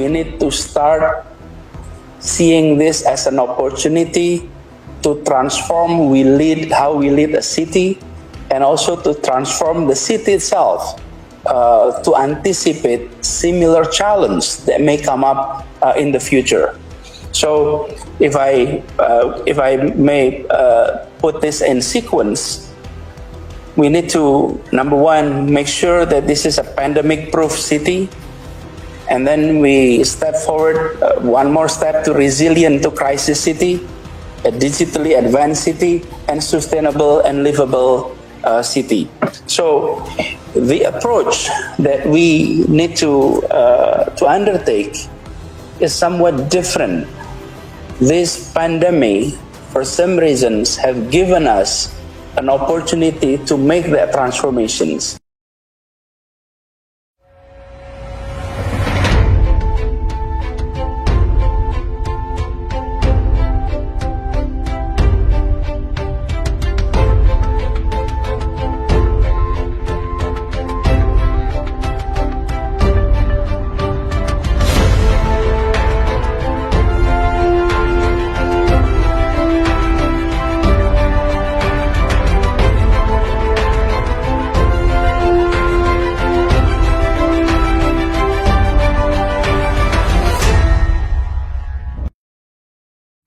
we need to start seeing this as an opportunity to transform how we lead a city, and also to transform the city itself to anticipate similar challenge that may come up in the future. So if I may put this in sequence, we need to, number one, make sure that this is a pandemic-proof city. And then we step forward one more step to resilient to crisis city, a digitally advanced city, and sustainable and livable city. So the approach that we need to undertake is somewhat different. This pandemic, for some reasons, have given us an opportunity to make that transformations.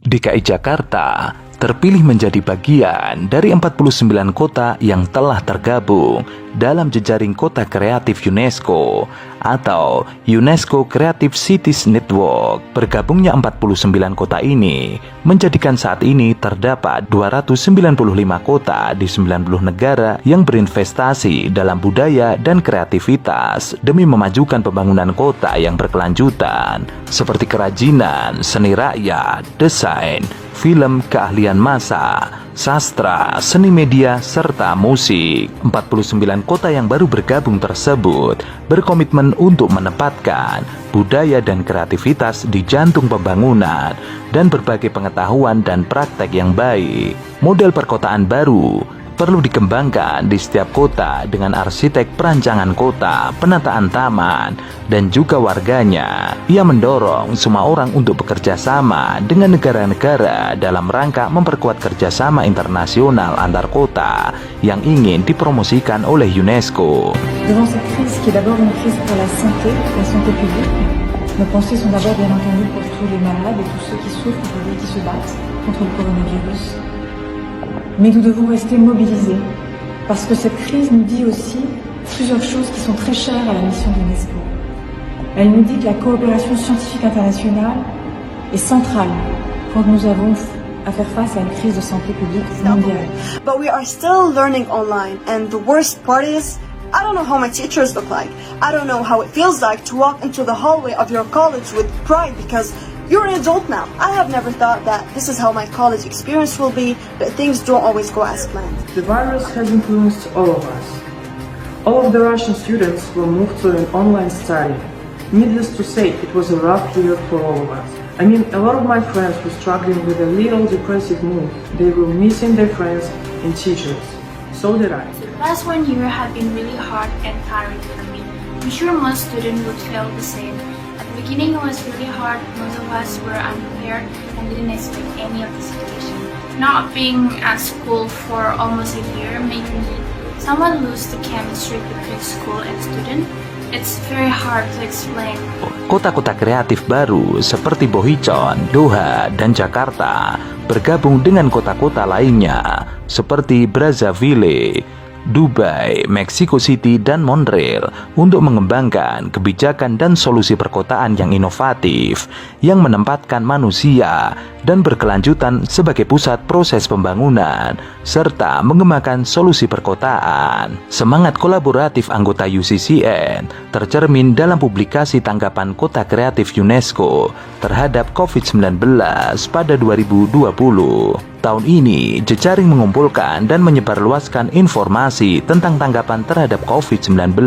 DKI Jakarta terpilih menjadi bagian dari 49 kota yang telah tergabung dalam jejaring kota kreatif UNESCO atau UNESCO Creative Cities Network. Bergabungnya 49 kota ini menjadikan saat ini terdapat 295 kota di 90 negara yang berinvestasi dalam budaya dan kreativitas demi memajukan pembangunan kota yang berkelanjutan seperti kerajinan, seni rakyat, desain, film, keahlian masak, sastra, seni media, serta musik. 49 kota yang baru bergabung tersebut berkomitmen untuk menempatkan budaya dan kreativitas di jantung pembangunan dan berbagai pengetahuan dan praktek yang baik. Model perkotaan baru perlu dikembangkan di setiap kota dengan arsitek perancangan kota, penataan taman, dan juga warganya. Ia mendorong semua orang untuk bekerja sama dengan negara-negara dalam rangka memperkuat kerjasama internasional antar kota yang ingin dipromosikan oleh UNESCO. Devant cette crise qui est d'abord une crise pour la santé publique, nos pensées sont d'abord bien entendu pour tous les malades et tous ceux qui souffrent et qui se battent contre le coronavirus. Mais nous devons rester mobilisés, parce que cette crise nous dit aussi plusieurs choses qui sont très chères à la mission de l'UNESCO. Elle nous dit que la coopération scientifique internationale est centrale quand nous avons à faire face à une crise de santé publique mondiale. But we are still learning online, and the worst part is, I don't know how my teachers look like. I don't know how it feels like to walk into the hallway of your college with pride because you're an adult now. I have never thought that this is how my college experience will be, but things don't always go as planned. The virus has influenced all of us. All of the Russian students were moved to an online study. Needless to say, it was a rough year for all of us. I mean, a lot of my friends were struggling with a little depressive mood. They were missing their friends and teachers. So did I. The past 1 year had been really hard and tiring for me. I'm sure most students would feel the same. At the beginning it was really hard, most of us were unprepared and didn't expect any of the situation. Not being at school for almost a year made me somewhat lose the chemistry between school and student. It's very hard to explain. Kota-kota kreatif baru seperti Bohicon, Doha, dan Jakarta bergabung dengan kota-kota lainnya seperti Brazzaville, Dubai, Mexico City, dan Montreal untuk mengembangkan kebijakan dan solusi perkotaan yang inovatif yang menempatkan manusia dan berkelanjutan sebagai pusat proses pembangunan serta mengembangkan solusi perkotaan. Semangat kolaboratif anggota UCCN tercermin dalam publikasi tanggapan kota kreatif UNESCO terhadap COVID-19 pada 2020. Tahun ini, jejaring mengumpulkan dan menyebarluaskan informasi tentang tanggapan terhadap COVID-19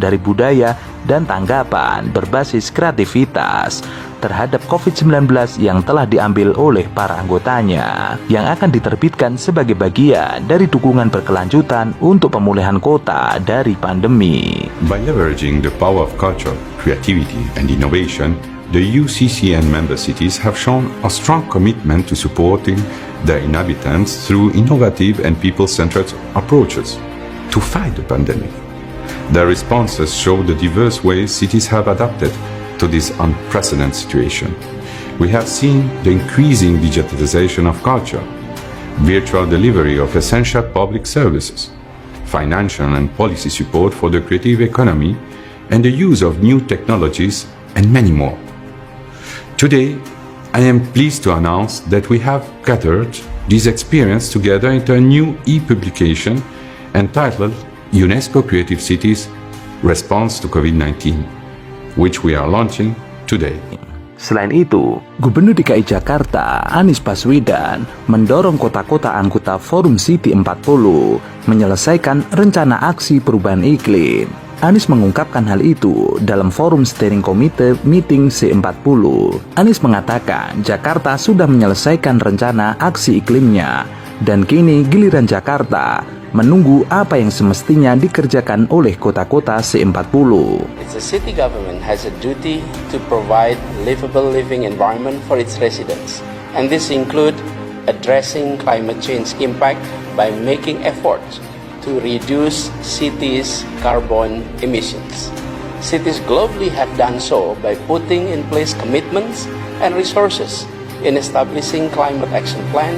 dari budaya dan tanggapan berbasis kreativitas terhadap COVID-19 yang telah diambil oleh para anggotanya, yang akan diterbitkan sebagai bagian dari dukungan berkelanjutan untuk pemulihan kota dari pandemi. By leveraging the power of culture, creativity, and innovation, the UCCN member cities have shown a strong commitment to supporting their inhabitants through innovative and people-centered approaches to fight the pandemic. Their responses show the diverse ways cities have adapted to this unprecedented situation. We have seen the increasing digitalization of culture, virtual delivery of essential public services, financial and policy support for the creative economy, and the use of new technologies, and many more. Today, I am pleased to announce that we have gathered this experience together into a new e-publication entitled UNESCO Creative Cities Response to COVID-19, which we are launching today. Selain itu, Gubernur DKI Jakarta Anies Baswedan mendorong kota-kota anggota Forum City 40 menyelesaikan rencana aksi perubahan iklim. Anies mengungkapkan hal itu dalam Forum Steering Committee Meeting C40. Anies mengatakan Jakarta sudah menyelesaikan rencana aksi iklimnya dan kini giliran Jakarta menunggu apa yang semestinya dikerjakan oleh kota-kota C40. The city government has a duty to provide livable living environment for its residents, and this include addressing climate change impact by making efforts to reduce cities' carbon emissions. Cities globally have done so by putting in place commitments and resources in establishing climate action plan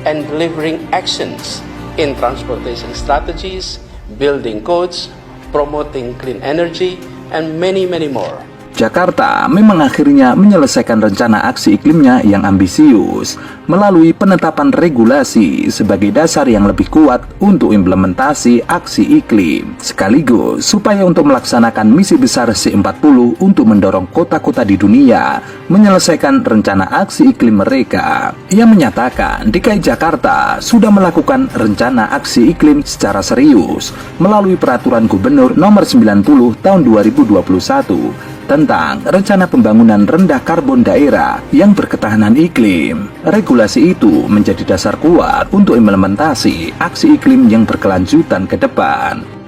and delivering actions in transportation strategies, building codes, promoting clean energy, and many more. Jakarta memang akhirnya menyelesaikan rencana aksi iklimnya yang ambisius melalui penetapan regulasi sebagai dasar yang lebih kuat untuk implementasi aksi iklim, sekaligus supaya untuk melaksanakan misi besar C40 untuk mendorong kota-kota di dunia menyelesaikan rencana aksi iklim mereka. Ia menyatakan DKI Jakarta sudah melakukan rencana aksi iklim secara serius melalui Peraturan Gubernur Nomor 90 Tahun 2021 tentang rencana pembangunan rendah karbon daerah yang berketahanan iklim. Regulasi itu menjadi dasar kuat untuk implementasi aksi iklim yang berkelanjutan ke depan.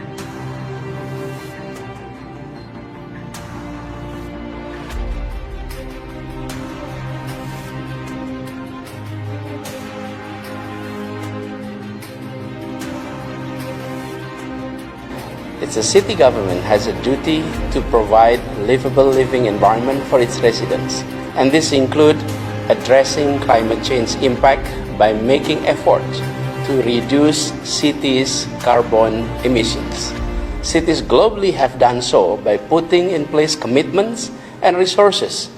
It's the city government has a duty to provide livable living environment for its residents, and this include addressing climate change impact by making efforts to reduce cities' carbon emissions. Cities globally have done so by putting in place commitments and resources